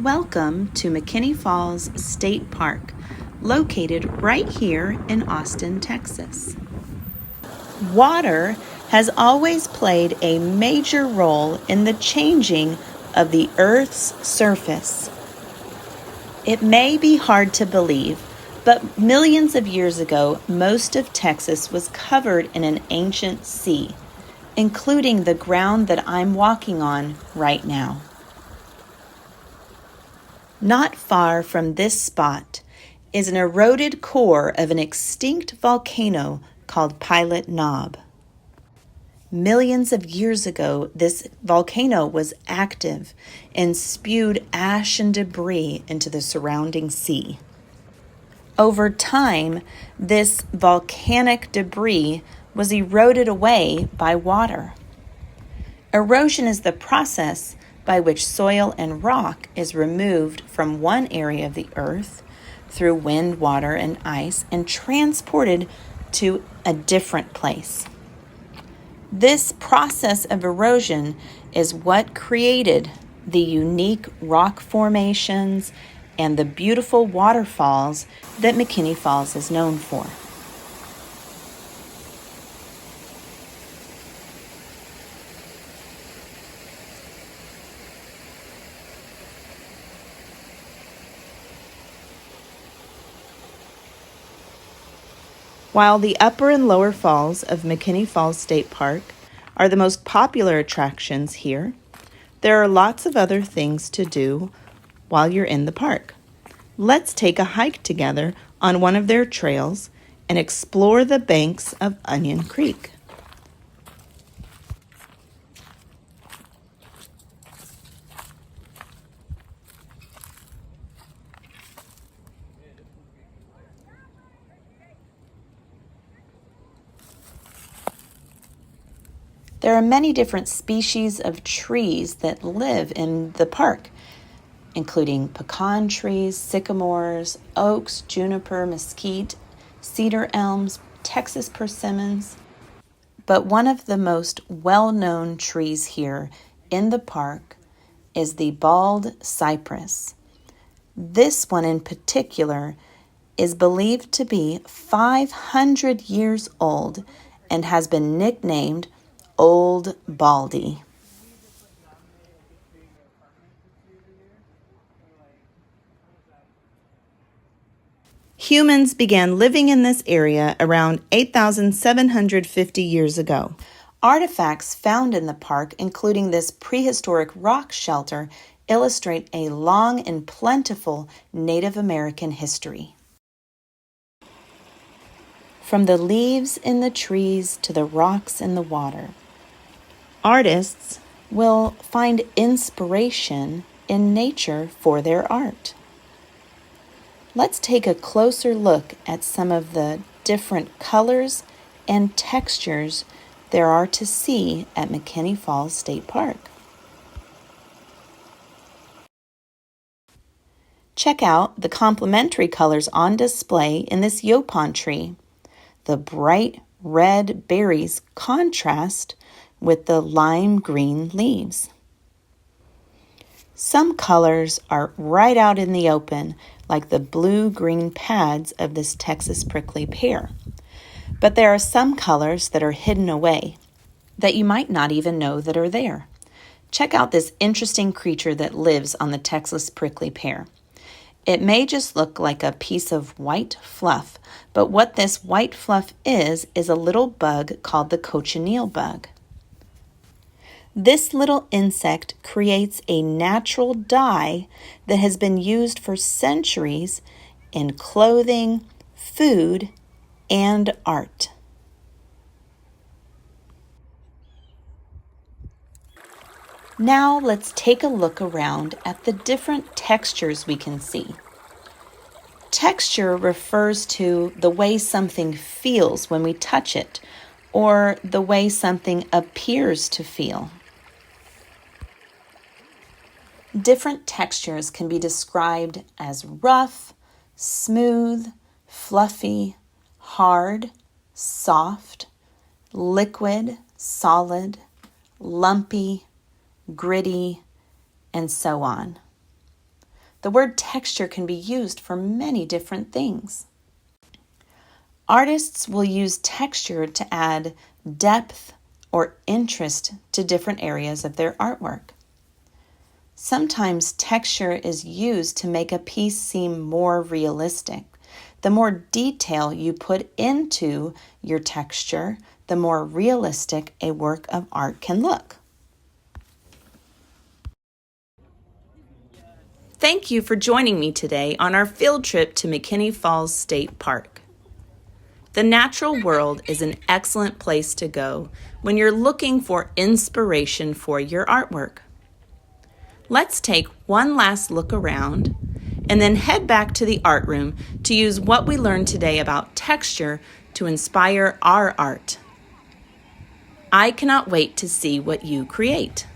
Welcome to McKinney Falls State Park, located right here in Austin, Texas. Water has always played a major role in the changing of the Earth's surface. It may be hard to believe, but millions of years ago, most of Texas was covered in an ancient sea, including the ground that I'm walking on right now. Not far from this spot is an eroded core of an extinct volcano called Pilot Knob. Millions of years ago, this volcano was active and spewed ash and debris into the surrounding sea. Over time, this volcanic debris was eroded away by water. Erosion is the process by which soil and rock is removed from one area of the earth through wind, water, and ice and transported to a different place. This process of erosion is what created the unique rock formations and the beautiful waterfalls that McKinney Falls is known for. While the upper and lower falls of McKinney Falls State Park are the most popular attractions here, there are lots of other things to do while you're in the park. Let's take a hike together on one of their trails and explore the banks of Onion Creek. There are many different species of trees that live in the park, including pecan trees, sycamores, oaks, juniper, mesquite, cedar elms, Texas persimmons. But one of the most well-known trees here in the park is the bald cypress. This one in particular is believed to be 500 years old and has been nicknamed Old Baldy. Humans began living in this area around 8,750 years ago. Artifacts found in the park, including this prehistoric rock shelter, illustrate a long and plentiful Native American history. From the leaves in the trees to the rocks in the water, artists will find inspiration in nature for their art. Let's take a closer look at some of the different colors and textures there are to see at McKinney Falls State Park. Check out the complementary colors on display in this yaupon tree. The bright red berries contrast with the lime green leaves. Some colors are right out in the open, like the blue-green pads of this Texas prickly pear. But there are some colors that are hidden away that you might not even know that are there. Check out this interesting creature that lives on the Texas prickly pear. It may just look like a piece of white fluff, but what this white fluff is a little bug called the cochineal bug. This little insect creates a natural dye that has been used for centuries in clothing, food, and art. Now let's take a look around at the different textures we can see. Texture refers to the way something feels when we touch it, or the way something appears to feel. Different textures can be described as rough, smooth, fluffy, hard, soft, liquid, solid, lumpy, gritty, and so on. The word texture can be used for many different things. Artists will use texture to add depth or interest to different areas of their artwork. Sometimes texture is used to make a piece seem more realistic. The more detail you put into your texture, the more realistic a work of art can look. Thank you for joining me today on our field trip to McKinney Falls State Park. The natural world is an excellent place to go when you're looking for inspiration for your artwork. Let's take one last look around and then head back to the art room to use what we learned today about texture to inspire our art. I cannot wait to see what you create.